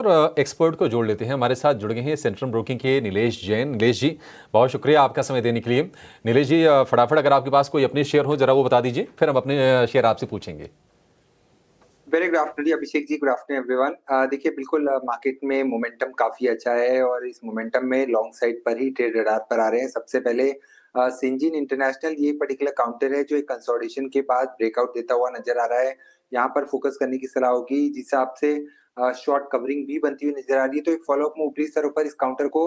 और एक्सपर्ट को जोड़ लेते हैं। हमारे साथ जुड़ गए हैं सेंट्रम ब्रोकिंग के नीलेश जैन। नीलेश जी, बहुत शुक्रिया आपका समय देने के लिए। नीलेश जी, फटाफट अगर आपके पास कोई अपने शेयर हो जरा वो बता दीजिए, फिर हम अपने शेयर आपसे पूछेंगे। Very good afternoon Abhishek ji, good afternoon everyone. देखिए बिल्कुल मार्केट में मोमेंटम काफी अच्छा है और इस मोमेंटम में लॉन्ग साइड पर ही ट्रेड रडार पर आ रहे हैं। सबसे पहले सिंजीन इंटरनेशनल ये पर्टिकुलर काउंटर है जो एक कंसोलिडेशन के बाद ब्रेकआउट देता हुआ नजर आ रहा है। यहाँ पर फोकस करने की सलाह होगी, जिस हिसाब से शॉर्ट कवरिंग भी बनती हुई नजर आ रही है। तो एक फॉलोअप में ऊपरी स्तरों पर इस काउंटर को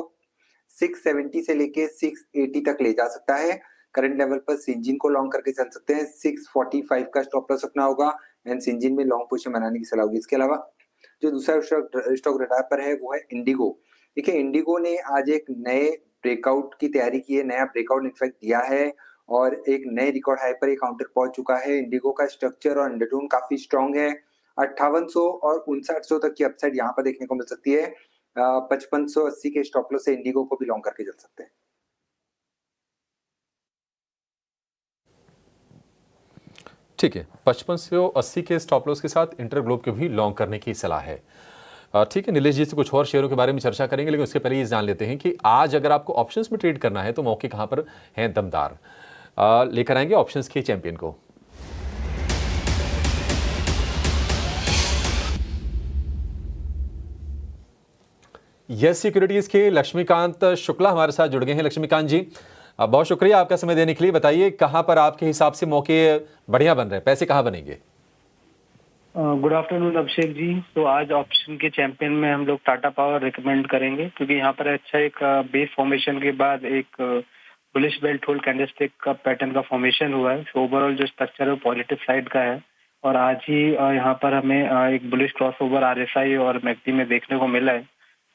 670 से लेके 680 तक ले जा सकता है। करंट लेवल पर सिंजीन को लॉन्ग करके चल सकते हैं। 645 का स्टॉप लॉस रखना होगा एंड सिंजीन में लॉन्ग पोजीशन बनाने की सलाह होगी। इसके अलावा जो दूसरा स्टॉक रडार पर है वो है इंडिगो। देखिए इंडिगो ने आज एक नए ब्रेकआउट की तैयारी की है, नया ब्रेकआउट इनफैक्ट दिया है और एक नए रिकॉर्ड हाई पर ये काउंटर पहुंच चुका है। इंडिगो का स्ट्रक्चर और अंडरटोन काफी स्ट्रांग है। 5800 और 5900 तक की अपसाइड यहाँ पर देखने को मिल सकती है। 5580 के स्टॉप लॉस से इंडिगो को भी लॉन्ग करके चल सकते हैं। ठीक है, 55 से 80 के स्टॉप लॉस के साथ इंटरग्लोब के भी लॉन्ग करने की सलाह है। ठीक है, नीलेश जी से कुछ और शेयरों के बारे में चर्चा करेंगे, लेकिन उसके पहले ये जान लेते हैं कि आज अगर आपको ऑप्शंस में ट्रेड करना है तो मौके कहाँ पर हैं दमदार। लेकर आएंगे ऑप्शंस के चैंपियन को। यस सिक्योरिटीज के लक्ष्मीकांत शुक्ला हमारे साथ जुड़ गए हैं। लक्ष्मीकांत जी, बहुत शुक्रिया आपका समय देने के लिए। बताइए कहां पर आपके हिसाब से मौके बढ़िया बन रहे हैं, पैसे कहां बनेंगे? Good afternoon Abhishek ji. तो आज ऑप्शन के चैंपियन में हम लोग टाटा पावर रिकमेंड करेंगे, क्योंकि यहाँ पर अच्छा एक बेस फॉर्मेशन के बाद एक बुलिश बेल्ट होल्ड कैंडलस्टिक का पैटर्न का फॉर्मेशन हुआ है। तो ओवरऑल जो स्ट्रक्चर है वो पॉजिटिव साइड का है और आज ही यहाँ पर हमें एक बुलिश क्रॉसओवर आरएसआई और मैकडी में देखने को मिला है।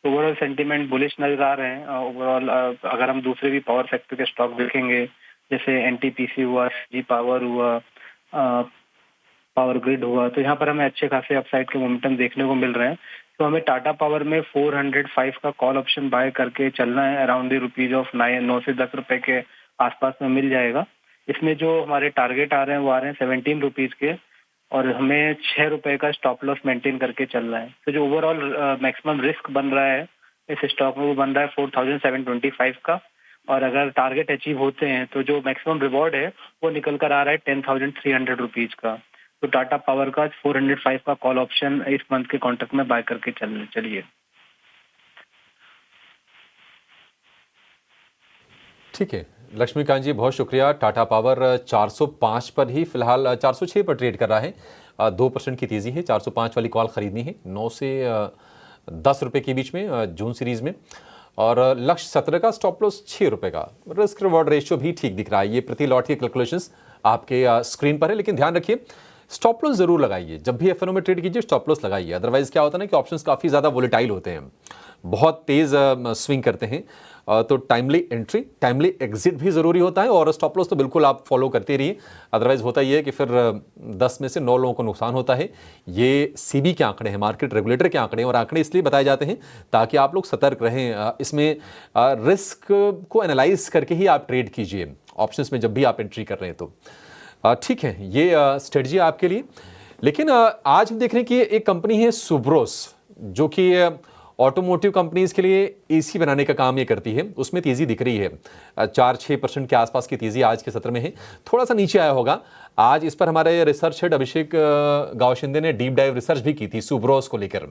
तो ओवरऑल सेंटीमेंट बुलिश नजर आ रहे हैं। ओवरऑल अगर हम दूसरे भी पावर सेक्टर के स्टॉक देखेंगे, जैसे एनटीपीसी हुआ, जी पावर हुआ, पावर ग्रिड हुआ, तो यहाँ पर हमें अच्छे खासे अपसाइड के मोमेंटम देखने को मिल रहे हैं। तो हमें टाटा पावर में 405 का कॉल ऑप्शन बाय करके चलना है। अराउंड द रुपीज ऑफ 9 से 10 रुपए के आसपास में मिल जाएगा। इसमें जो हमारे टारगेट आ रहे हैं वो आ रहे हैं 17 रुपीज के और हमें 6 रुपए का स्टॉप लॉस मेंटेन करके चलना है। तो जो ओवरऑल मैक्सिमम रिस्क बन रहा है इस स्टॉक में वो बन रहा है 4725 का, और अगर टारगेट अचीव होते हैं तो जो मैक्सिमम रिवॉर्ड है वो निकल कर आ रहा है 10,300 रुपीज का। तो टाटा पावर का 405 का कॉल ऑप्शन इस मंथ के कॉन्ट्रैक्ट में बाय करके चलिए। ठीक है लक्ष्मीकांत जी, बहुत शुक्रिया। टाटा पावर 405 पर ही फिलहाल 406 पर ट्रेड कर रहा है। 2% की तेजी है। 405 वाली कॉल खरीदनी है 9 से 10 रुपए के बीच में जून सीरीज में, और लक्ष्य 17 का, स्टॉप लॉस 6 रुपए का। रिस्क रिवॉर्ड रेशियो भी ठीक दिख रहा है। ये प्रति लॉट की कैलकुलेशंस आपके स्क्रीन पर है, लेकिन ध्यान रखिए स्टॉप लॉस जरूर लगाइए। जब भी एफएनओ में ट्रेड कीजिए स्टॉप लॉस लगाइए, अदरवाइज क्या होता है ना कि ऑप्शंस काफ़ी ज़्यादा वोलेटाइल होते हैं, बहुत तेज़ स्विंग करते हैं। तो टाइमली एंट्री, टाइमली एग्जिट भी ज़रूरी होता है, और स्टॉप लॉस तो बिल्कुल आप फॉलो करते रहिए। अदरवाइज होता ये है कि फिर 10 में से 9 लोगों को नुकसान होता है। ये सीबी के आंकड़े हैं, मार्केट रेगुलेटर के आंकड़े हैं, और आंकड़े इसलिए बताए जाते हैं ताकि आप लोग सतर्क रहें। इसमें रिस्क को एनालाइज करके ही आप ट्रेड कीजिए ऑप्शंस में जब भी आप एंट्री कर रहे हैं। तो ठीक है, ये स्ट्रेटजी आपके लिए। लेकिन आज हम देख रहे हैं कि एक कंपनी है सुब्रोस, जो कि ऑटोमोटिव कंपनीज के लिए एसी बनाने का काम ये करती है। उसमें तेजी दिख रही है, 4-6% के आसपास की तेजी आज के सत्र में है। थोड़ा सा नीचे आया होगा। आज इस पर हमारे रिसर्च हेड अभिषेक गावशिंदे ने डीप डाइव रिसर्च भी की थी सुब्रोस को लेकर,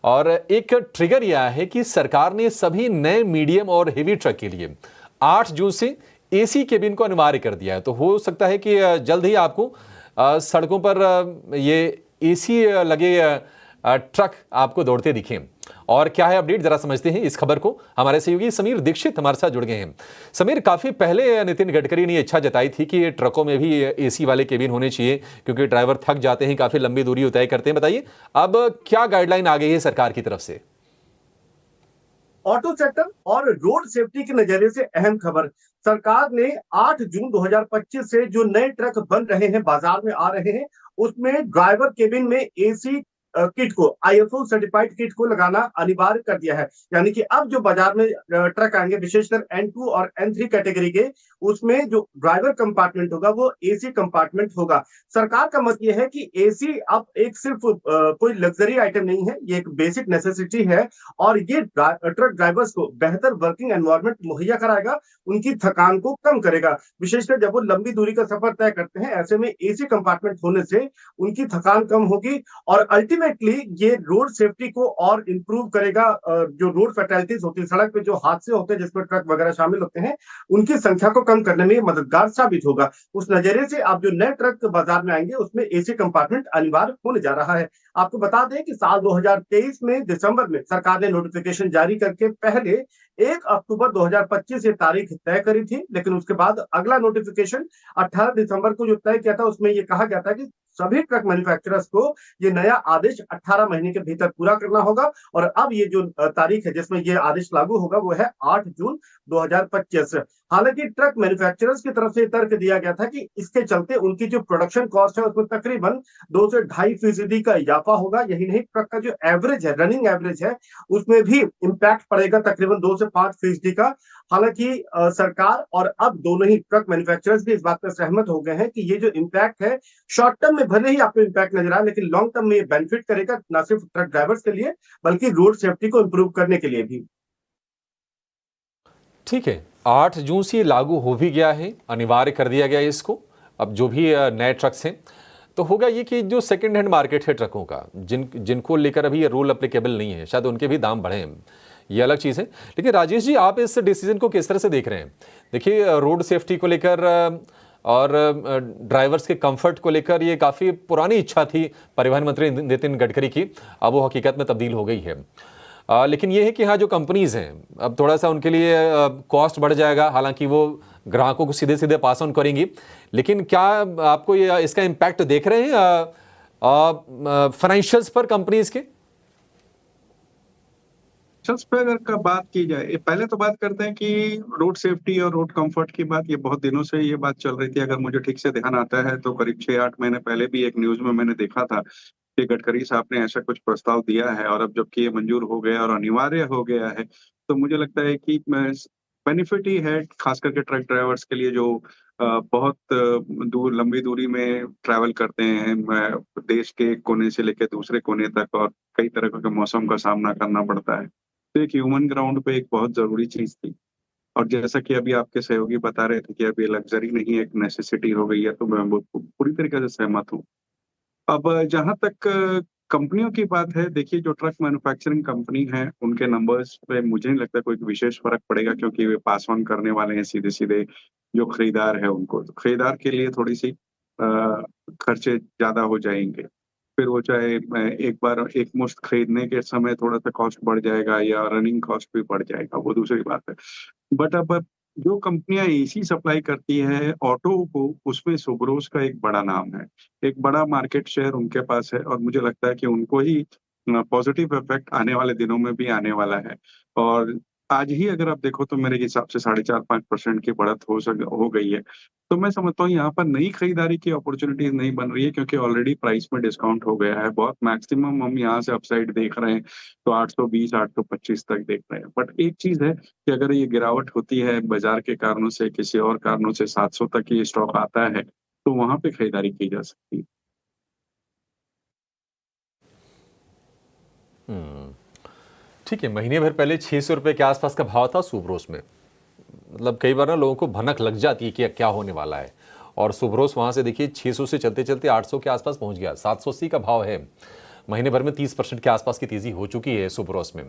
और एक ट्रिगर यह है कि सरकार ने सभी नए मीडियम और हेवी ट्रक के लिए 8 जून से एसी केबिन को अनिवार्य कर दिया है। तो हो सकता है कि जल्द ही आपको सड़कों पर ये एसी लगे ट्रक आपको दौड़ते दिखें। और क्या है अपडेट, जरा समझते हैं इस खबर को। हमारे सहयोगी समीर दीक्षित हमारे साथ जुड़ गए हैं। समीर, काफी पहले नितिन गडकरी ने इच्छा जताई थी कि ट्रकों में भी एसी वाले केबिन होने चाहिए, क्योंकि ड्राइवर थक जाते हैं, काफी लंबी दूरी तय करते हैं। बताइए अब क्या गाइडलाइन आ गई है सरकार की तरफ से? ऑटो सेक्टर और रोड सेफ्टी के नजरिए से अहम खबर। सरकार ने 8 जून 2025 से जो नए ट्रक बन रहे हैं, बाजार में आ रहे हैं, उसमें ड्राइवर केबिन में एसी किट को, ISO सर्टिफाइड किट को लगाना अनिवार्य कर दिया है। यानी कि अब जो बाजार में ट्रक आएंगे, विशेषकर N2 और N3 कैटेगरी के, उसमें जो ड्राइवर कंपार्टमेंट होगा वो एसी कंपार्टमेंट होगा। सरकार का मत यह है कि एसी अब एक सिर्फ कोई लग्जरी आइटम नहीं है, ये एक बेसिक नेसेसिटी है और ये ट्रक ड्राइवर्स को बेहतर वर्किंग एनवायरनमेंट मुहैया कराएगा, उनकी थकान को कम करेगा। विशेषकर जब वो लंबी दूरी का सफर तय करते हैं, ऐसे में एसी कंपार्टमेंट होने से उनकी थकान कम होगी और अल्टीमेटली ये रोड सेफ्टी को और इंप्रूव करेगा। जो रोड फैटेलिटीज होती है, सड़क पे जो हादसे होते हैं जिसमें ट्रक वगैरह शामिल होते हैं, उनकी संख्या को कम करने में मददगार साबित होगा। उस नजरिए से आप जो नए ट्रक बाजार में आएंगे उसमें एसी कंपार्टमेंट अनिवार्य होने जा रहा है। आपको बता दें कि साल 2023 में दिसंबर में सरकार ने नोटिफिकेशन जारी करके पहले 1 अक्टूबर 2025 ये तारीख तय करी थी, लेकिन उसके बाद अगला नोटिफिकेशन 18 दिसंबर को जो तय किया था उसमें ये कहा गया था कि सभी ट्रक मैन्युफैक्चरर्स को ये नया आदेश 18 महीने के भीतर पूरा करना होगा। और अब ये जो तारीख है जिसमें ये आदेश लागू होगा वो है 8 जून 2025। हालांकि ट्रक मैन्युफैक्चरर्स की तरफ से तर्क दिया गया था कि इसके चलते उनकी जो प्रोडक्शन कॉस्ट है उसमें तकरीबन 2 से 2.5% का इजाफा होगा। यही नहीं, ट्रक का जो एवरेज है, रनिंग एवरेज है, उसमें भी इंपैक्ट पड़ेगा तकरीबन 2 से 5% का। हालांकि सरकार और अब दोनों ही ट्रक मैन्युफैक्चरर्स भी इस बात पर सहमत हो गए हैं कि ये जो इंपैक्ट है, शॉर्ट टर्म में भले ही आपको इंपैक्ट नजर आए, लेकिन लॉन्ग टर्म में ये बेनिफिट करेगा न सिर्फ ट्रक ड्राइवर्स के लिए बल्कि रोड सेफ्टी को इंप्रूव करने के लिए भी। ठीक है, 8 जून से ये लागू हो भी गया है, अनिवार्य कर दिया गया है इसको। अब जो भी नए ट्रक्स हैं तो होगा ये कि जो सेकंड हैंड मार्केट है ट्रकों का, जिनको लेकर अभी ये रूल अप्लीकेबल नहीं है, शायद उनके भी दाम बढ़े हैं, ये अलग चीज़ है। लेकिन राजेश जी, आप इस डिसीजन को किस तरह से देख रहे हैं? देखिए, रोड सेफ्टी को लेकर और ड्राइवर्स के कंफर्ट को लेकर ये काफ़ी पुरानी इच्छा थी परिवहन मंत्री नितिन गडकरी की, अब वो हकीकत में तब्दील हो गई है। लेकिन ये है कि हाँ, जो कंपनीज़ हैं अब थोड़ा सा उनके लिए कॉस्ट बढ़ जाएगा, हालांकि वो ग्राहकों को सीधे सीधे पास ऑन करेंगी। लेकिन क्या आपको ये इसका इम्पैक्ट देख रहे हैं फाइनेंशियल्स पर कंपनीज के? पे अगर का बात की जाए, पहले तो बात करते हैं कि रोड सेफ्टी और रोड कंफर्ट की बात, ये बहुत दिनों से ये बात चल रही थी। अगर मुझे ठीक से ध्यान आता है तो करीब 6-8 महीने पहले भी एक न्यूज में मैंने देखा था कि गडकरी साहब ने ऐसा कुछ प्रस्ताव दिया है, और अब जबकि ये मंजूर हो गया और अनिवार्य हो गया है, तो मुझे लगता है कि बेनिफिट ही है, खास करके ट्रक ड्राइवर्स के लिए जो बहुत लंबी दूरी में ट्रैवल करते हैं, देश के एक कोने से लेकर दूसरे कोने तक, और कई तरह के मौसम का सामना करना पड़ता है। तो एक ह्यूमन ग्राउंड पे एक बहुत जरूरी चीज थी। और जैसा कि अभी आपके सहयोगी बता रहे थे कि अब ये लग्जरी नहीं है, एक नेसेसिटी हो गई है, तो मैं पूरी तरीके से सहमत हूँ। अब जहां तक कंपनियों की बात है, देखिए जो ट्रक मैन्युफैक्चरिंग कंपनी है उनके नंबर्स पे मुझे नहीं लगता कोई विशेष फर्क पड़ेगा, क्योंकि वे पास ऑन करने वाले हैं सीधे सीधे जो खरीदार है उनको। तो खरीदार के लिए थोड़ी सी खर्चे ज्यादा हो जाएंगे, फिर वो चाहे एक बार एक मुश्त खरीदने के समय थोड़ा सा कॉस्ट बढ़ जाएगा या रनिंग कॉस्ट भी बढ़ जाएगा, वो दूसरी बात है। बट अब जो कंपनियां एसी सप्लाई करती है ऑटो को, उसमें सुब्रोस का एक बड़ा नाम है, एक बड़ा मार्केट शेयर उनके पास है, और मुझे लगता है कि उनको ही पॉजिटिव इफेक्ट आने वाले दिनों में भी आने वाला है। और आज ही अगर आप देखो तो मेरे हिसाब से 4.5-5% की बढ़त हो गई है। तो मैं समझता हूँ यहाँ पर नई खरीदारी की अपॉर्चुनिटीज नहीं बन रही है, क्योंकि ऑलरेडी प्राइस में डिस्काउंट हो गया है बहुत। मैक्सिमम हम यहाँ से अपसाइड देख रहे हैं तो 820-825 तक देख रहे हैं। बट एक चीज है कि अगर ये गिरावट होती है बाजार के कारणों से, किसी और कारणों से 700 तक ये स्टॉक आता है, तो वहां पे खरीदारी की जा सकती है। ठीक है, महीने भर पहले 600 रुपये के आसपास का भाव था सुब्रोस में। मतलब कई बार ना लोगों को भनक लग जाती है कि क्या होने वाला है, और सुब्रोस वहाँ से देखिए 600 से चलते चलते 800 के आसपास पहुँच गया। 780 का भाव है, महीने भर में 30% के आसपास की तेज़ी हो चुकी है सुब्रोस में।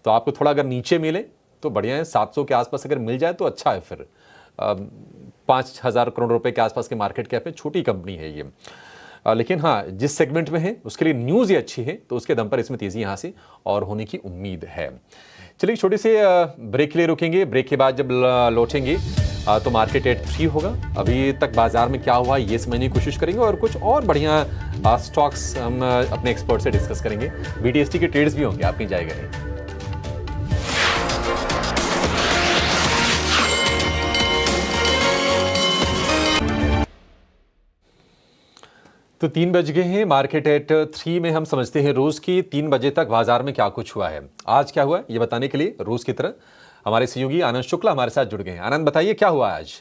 तो आपको थोड़ा अगर नीचे मिले तो बढ़िया है, 700 के आसपास अगर मिल जाए तो अच्छा है। फिर 5,000 करोड़ रुपये के आसपास के मार्केट कैप है, छोटी कंपनी है ये। लेकिन हाँ, जिस सेगमेंट में है उसके लिए न्यूज़ ये अच्छी है, तो उसके दम पर इसमें तेज़ी यहाँ से और होने की उम्मीद है। चलिए छोटे से ब्रेक के लिए रुकेंगे, ब्रेक के बाद जब लौटेंगे तो मार्केट एट 3 होगा। अभी तक बाजार में क्या हुआ ये समझने की कोशिश करेंगे, और कुछ और बढ़िया स्टॉक्स हम अपने एक्सपर्ट से डिस्कस करेंगे। BTST के ट्रेड्स भी होंगे, आप कहीं जाएगा नहीं। तो 3 बज गए हैं। मार्केट एट 3 में हम समझते हैं रोज की 3 बजे तक बाजार में क्या कुछ हुआ है। आज क्या हुआ ये बताने के लिए रोज की तरह हमारे सहयोगी आनंद शुक्ला हमारे साथ जुड़ गए हैं। आनंद, बताइए क्या हुआ आज।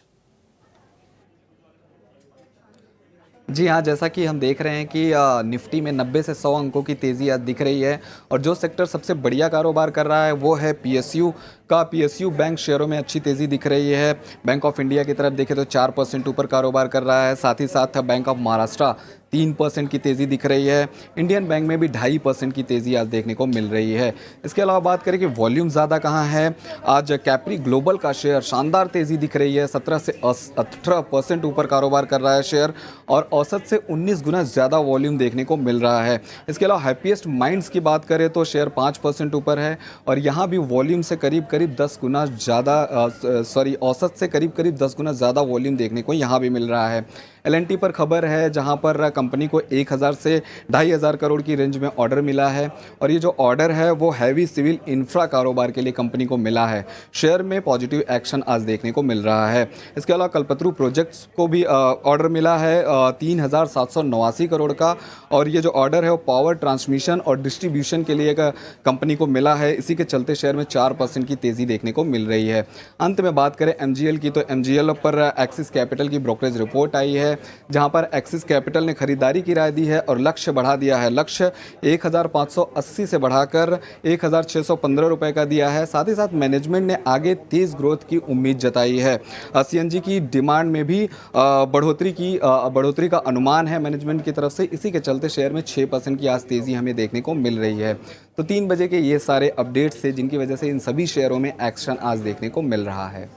जी हाँ, जैसा कि हम देख रहे हैं कि निफ्टी में 90 से 100 अंकों की तेज़ी आज दिख रही है और जो सेक्टर सबसे बढ़िया कारोबार कर रहा है वो है पीएसयू का। पीएसयू बैंक शेयरों में अच्छी तेज़ी दिख रही है। बैंक ऑफ इंडिया की तरफ देखें तो 4% ऊपर कारोबार कर रहा है। साथ ही साथ बैंक ऑफ महाराष्ट्र 3% की तेज़ी दिख रही है। इंडियन बैंक में भी 2.5% की तेज़ी आज देखने को मिल रही है। इसके अलावा बात करें कि वॉल्यूम ज़्यादा कहाँ है, आज कैप्री ग्लोबल का शेयर शानदार तेज़ी दिख रही है। 17 से 18% ऊपर कारोबार कर रहा है शेयर और औसत से 19 गुना ज़्यादा वॉल्यूम देखने को मिल रहा है। इसके अलावा हैप्पीएस्ट माइंड्स की बात करें तो शेयर 5% ऊपर है और यहाँ भी वॉल्यूम से करीब 10 गुना ज़्यादा औसत से करीब 10 गुना ज़्यादा वॉल्यूम देखने को यहाँ भी मिल रहा है। एल&टी पर खबर है जहां पर कंपनी को 1000 से 2500 करोड़ की रेंज में ऑर्डर मिला है और ये जो ऑर्डर है वो हैवी सिविल इंफ्रा कारोबार के लिए कंपनी को मिला है। शेयर में पॉजिटिव एक्शन आज देखने को मिल रहा है। इसके अलावा कल्पतरू प्रोजेक्ट्स को भी ऑर्डर मिला है 3789 करोड़ का और ये जो ऑर्डर है वो पावर ट्रांसमिशन और डिस्ट्रीब्यूशन के लिए कंपनी को मिला है। इसी के चलते शेयर में 4% की तेज़ी देखने को मिल रही है। अंत में बात करें एमजीएल की तो एमजीएल पर एक्सिस कैपिटल की ब्रोकरेज रिपोर्ट आई है जहां पर एक्सिस कैपिटल ने खरीदारी की राय दी है और लक्ष्य बढ़ा दिया है। लक्ष्य 1580 से बढ़ाकर 1615 रुपए का दिया है। साथ ही साथ मैनेजमेंट ने आगे तेज ग्रोथ की उम्मीद जताई है। सीएनजी की डिमांड में भी बढ़ोतरी का अनुमान है मैनेजमेंट की तरफ से। इसी के चलते शेयर में 6% की आज तेजी हमें देखने को मिल रही है। तो 3 बजे के ये सारे अपडेट्स थे जिनकी वजह से इन सभी शेयरों में एक्शन आज देखने को मिल रहा है।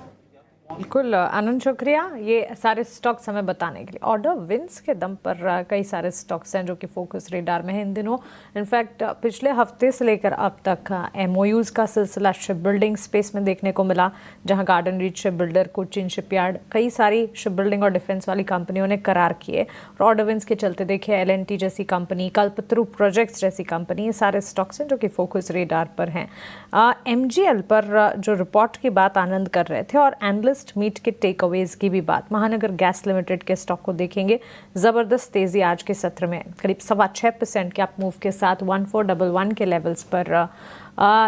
बिल्कुल आनंद, शुक्रिया ये सारे स्टॉक्स हमें बताने के लिए। ऑर्डर विंस के दम पर कई सारे स्टॉक्स हैं जो कि फोकस रेडार में हैं इन दिनों। इनफैक्ट पिछले हफ्ते से लेकर अब तक एमओयूज का सिलसिला शिप बिल्डिंग स्पेस में देखने को मिला, जहां garden reach ship builder, Cochin shipyard, कई सारी शिप बिल्डिंग और डिफेंस वाली कंपनियों ने करार किए और ऑर्डर विंस के चलते देखिए एल&टी जैसी कंपनी, कल्पतरू प्रोजेक्ट्स जैसी कंपनी, ये सारे स्टॉक्स हैं जो कि फोकस रेडार पर हैं। एमजीएल पर जो रिपोर्ट की बात आनंद कर रहे थे और एनालिस्ट मीट के टेक अवेज की भी बात, महानगर गैस लिमिटेड के स्टॉक को देखेंगे, जबरदस्त तेजी आज के सत्र में करीब 6.25% के अप मूव के साथ 1411 के लेवल्स पर।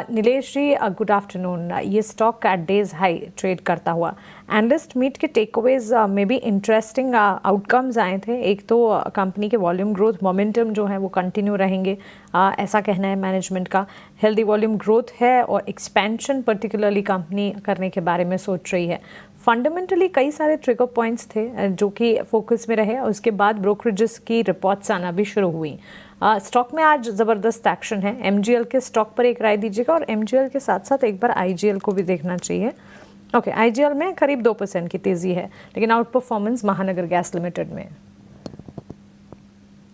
नीलेश जी, गुड आफ्टरनून। ये stock at days high trade करता हुआ, एनालिस्ट मीट के टेक अवेज में भी इंटरेस्टिंग आउटकम्स आए थे। एक तो कंपनी के वॉल्यूम ग्रोथ मोमेंटम जो है वो कंटिन्यू रहेंगे, ऐसा कहना है मैनेजमेंट का। हेल्दी वॉल्यूम ग्रोथ है और एक्सपेंशन पर्टिकुलरली कंपनी करने के बारे में सोच रही है। फंडामेंटली कई सारे ट्रिगर पॉइंट्स थे जो कि फोकस में रहे और उसके बाद ब्रोकरेजेस की रिपोर्ट्स आना भी शुरू हुई। स्टॉक में आज ज़बरदस्त एक्शन है। एमजीएल के स्टॉक पर एक राय दीजिएगा और एमजीएल के साथ साथ एक बार आईजीएल को भी देखना चाहिए। ओके, आईजीएल में करीब 2% की तेज़ी है लेकिन out performance Mahanagar gas limited में।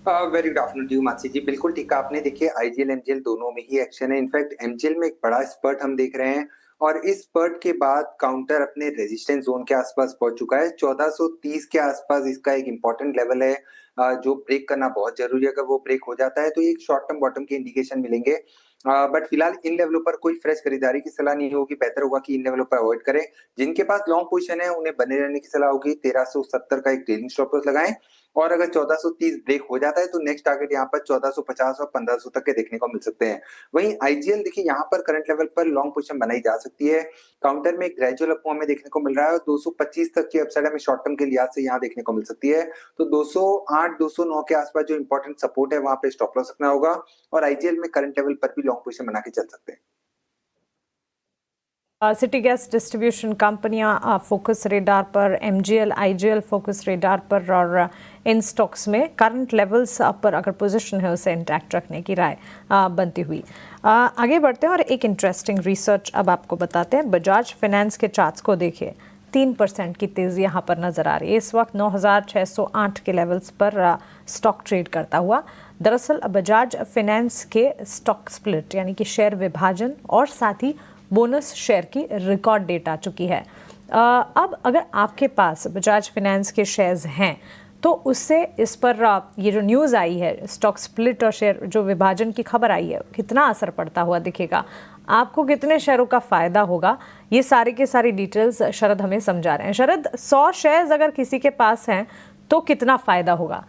Very good afternoon to you Mansi ji. बिल्कुल ठीक आपने, देखिए आईजीएल एमजीएल दोनों में ही एक्शन है। इनफैक्ट एमजीएल में एक बड़ा स्पर्ट हम देख रहे हैं और इस स्पर्ट के बाद काउंटर अपने रेजिस्टेंस जोन के आसपास पहुंच चुका है। 1430 के आसपास इसका एक इंपॉर्टेंट लेवल है जो ब्रेक करना बहुत जरूरी है। अगर वो ब्रेक हो जाता है तो एक शॉर्ट टर्म बॉटम के इंडिकेशन मिलेंगे, बट फिलहाल इन लेवलों पर कोई फ्रेश खरीदारी की सलाह नहीं होगी। बेहतर होगा कि इन लेवलों पर अवॉइड करें। जिनके पास लॉन्ग पोजीशन है उन्हें बने रहने की सलाह होगी। 1370 का एक ट्रेलिंग स्टॉप लॉस लगाएं और अगर 1430 ब्रेक हो जाता है तो नेक्स्ट टारगेट यहाँ पर 1450 और 1500 तक के देखने को मिल सकते हैं। वहीं आईजीएल देखिए यहाँ पर करंट लेवल पर लॉन्ग पोजीशन बनाई जा सकती है। काउंटर में ग्रेजुअल अप हमें देखने को मिल रहा है और 225 तक की अपसाइड हमें शॉर्ट टर्म के लिहाज से यहाँ देखने को मिल सकती है। तो 208 209 के आसपास जो इंपॉर्टेंट सपोर्ट है वहां पे स्टॉप लॉस रखना होगा और आईजीएल में करंट लेवल पर भी लॉन्ग पोजीशन बना के चल सकते हैं। सिटी गैस डिस्ट्रीब्यूशन कंपनियां फोकस रेडार पर, एमजीएल आईजीएल फोकस रेडार पर और इन स्टॉक्स में करंट लेवल्स पर अगर पोजीशन है उसे इंटैक्ट रखने की राय बनती हुई। आगे बढ़ते हैं और एक इंटरेस्टिंग रिसर्च अब आपको बताते हैं। बजाज फाइनेंस के चार्ट्स को देखिए, 3% की तेज़ी यहाँ पर नज़र आ रही है। इस वक्त 9608 के लेवल्स पर स्टॉक ट्रेड करता हुआ। दरअसल बजाज फाइनेंस के स्टॉक स्प्लिट यानी कि शेयर विभाजन और साथ ही बोनस शेयर की रिकॉर्ड डेट आ चुकी है। अब अगर आपके पास बजाज फाइनेंस के शेयर्स हैं तो उससे इस पर ये जो न्यूज़ आई है स्टॉक स्प्लिट और शेयर जो विभाजन की खबर आई है कितना असर पड़ता हुआ दिखेगा, आपको कितने शेयरों का फ़ायदा होगा, ये सारी के सारी डिटेल्स शरद हमें समझा रहे हैं। शरद, 100 शेयर्स अगर किसी के पास हैं तो कितना फ़ायदा होगा,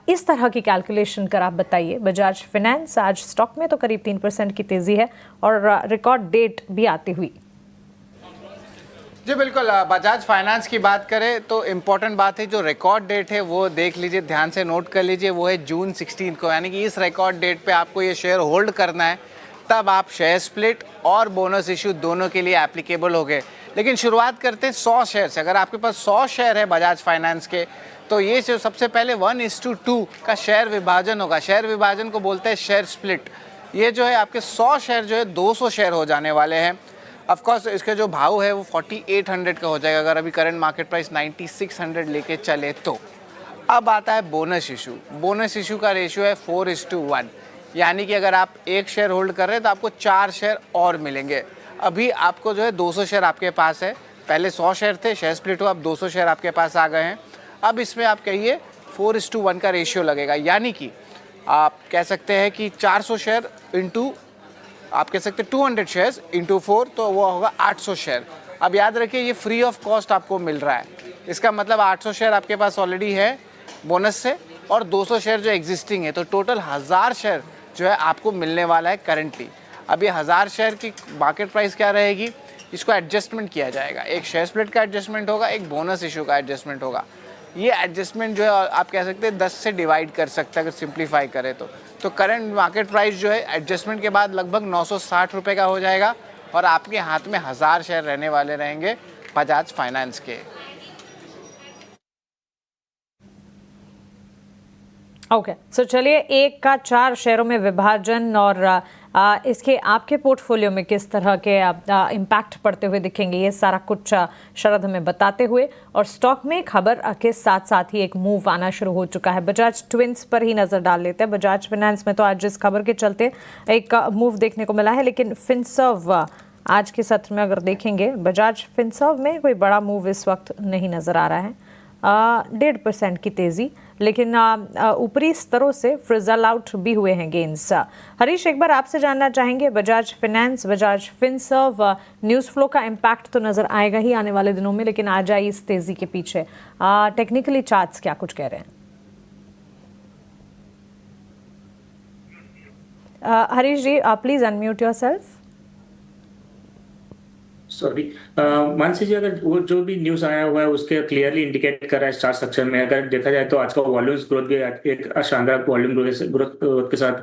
इस तरह की कैलकुलेशन कर आप बताइए। बजाज फाइनेंस आज स्टॉक में तो करीब 3% की तेज़ी है और रिकॉर्ड डेट भी आती हुई। जी बिल्कुल, बजाज फाइनेंस की बात करें तो इम्पोर्टेंट बात है, जो रिकॉर्ड डेट है वो देख लीजिए, ध्यान से नोट कर लीजिए, वो है जून 16 को, यानी कि इस रिकॉर्ड डेट पे आपको ये शेयर होल्ड करना है, तब आप शेयर स्प्लिट और बोनस इशू दोनों के लिए एप्लीकेबल हो गए। लेकिन शुरुआत करते हैं 100 शेयर से। अगर आपके पास 100 शेयर है बजाज फाइनेंस के, तो ये जो सबसे पहले 1:2 का शेयर विभाजन होगा। शेयर विभाजन को बोलते हैं शेयर स्प्लिट। ये जो है आपके 100 शेयर जो है 200 शेयर हो जाने वाले हैं। ऑफ कोर्स इसके जो भाव है वो 4800 का हो जाएगा, अगर अभी करंट मार्केट प्राइस 9600 लेके चले तो। अब आता है बोनस इशू। बोनस इशू का रेशियो है 4:1, यानी कि अगर आप एक शेयर होल्ड कर रहे हैं तो आपको 4 शेयर और मिलेंगे। अभी आपको जो है 200 शेयर आपके पास है, पहले 100 शेयर थे, शेयर स्प्लिट हुआ, अब 200 शेयर आपके पास आ गए हैं। अब इसमें आप कहिए 4:1 का रेशियो लगेगा, यानी कि आप कह सकते हैं कि 400 शेयर इंटू, आप कह सकते हैं 200 शेयर्स इंटू 4, तो वो होगा 800 शेयर। अब याद रखिए ये फ्री ऑफ कॉस्ट आपको मिल रहा है, इसका मतलब 800 शेयर आपके पास ऑलरेडी है बोनस से और 200 शेयर जो एग्जिस्टिंग है, तो टोटल 1000 शेयर जो है आपको मिलने वाला है करंटली। अब ये 1000 शेयर की मार्केट प्राइस क्या रहेगी, इसको एडजस्टमेंट किया जाएगा। एक शेयर स्प्लिट का एडजस्टमेंट होगा, एक बोनस इशू का एडजस्टमेंट होगा। ये एडजस्टमेंट जो है आप कह सकते हैं 10 से डिवाइड कर सकते हैं अगर सिंप्लीफाई करें तो करंट मार्केट प्राइस जो है एडजस्टमेंट के बाद लगभग 960 रुपये का हो जाएगा और आपके हाथ में 1000 शेयर रहने वाले रहेंगे बजाज फाइनेंस के। ओके, सो चलिए, 1 का 4 शेयरों में विभाजन और इसके आपके पोर्टफोलियो में किस तरह के इम्पैक्ट पड़ते हुए दिखेंगे, ये सारा कुछ शरद हमें बताते हुए, और स्टॉक में खबर के साथ साथ ही एक मूव आना शुरू हो चुका है। बजाज ट्विंस पर ही नज़र डाल लेते हैं। बजाज फाइनेंस में तो आज इस खबर के चलते एक मूव देखने को मिला है, लेकिन फिनसर्व आज के सत्र में अगर देखेंगे, बजाज फिनसर्व में कोई बड़ा मूव इस वक्त नहीं नज़र आ रहा है। 1.5% की तेज़ी, लेकिन ऊपरी स्तरों से फ्रिजल आउट भी हुए हैं गेंस। हरीश, एक बार आपसे जानना चाहेंगे, Bajaj finance, Bajaj Finserv, news flow का इम्पैक्ट तो नज़र आएगा ही आने वाले दिनों में, लेकिन आ जाए इस तेज़ी के पीछे टेक्निकली चार्ट्स क्या कुछ कह रहे हैं? Harish ji, please unmute yourself. Sorry, Mansi ji, अगर वो जो भी न्यूज आया हुआ है उसके क्लियरली इंडिकेट कर रहा है चार्ट स्ट्रक्चर में, अगर देखा जाए तो आज का वॉल्यूम्स ग्रोथ भी एक शानदार वॉल्यूम ग्रोथ के साथ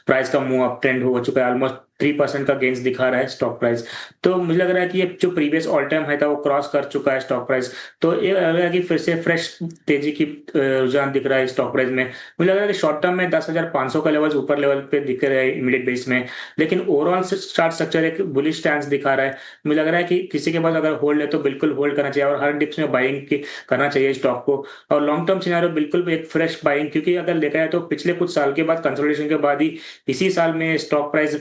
प्राइस का मूव अप ट्रेंड हो चुका है। ऑलमोस्ट 3% का गेंस दिखा रहा है स्टॉक प्राइस। तो मुझे लग रहा है कि ये जो प्रीवियस ऑल टाइम हाई था वो क्रॉस कर चुका है स्टॉक प्राइस। तो ये लग रहा है कि फिर से फ्रेश तेजी की रुझान दिख रहा है स्टॉक प्राइस में। मुझे लग रहा है कि शॉर्ट टर्म में 10,500 का लेवल ऊपर लेवल पे दिख रहा है इमीडिएट बेस में, लेकिन ओवरऑल चार्ट स्ट्रक्चर एक बुलिश स्टैंस दिखा रहा है। मुझे लग रहा है कि किसी के पास अगर होल्ड है तो बिल्कुल होल्ड करना चाहिए और हर डिप्स में बाइंग करना चाहिए स्टॉक को। और लॉन्ग टर्म सिनेरियो बिल्कुल एक फ्रेश बाइंग, क्योंकि अगर देखा जाए तो पिछले कुछ साल के बाद कंसोलिडेशन के बाद ही इसी साल में स्टॉक प्राइस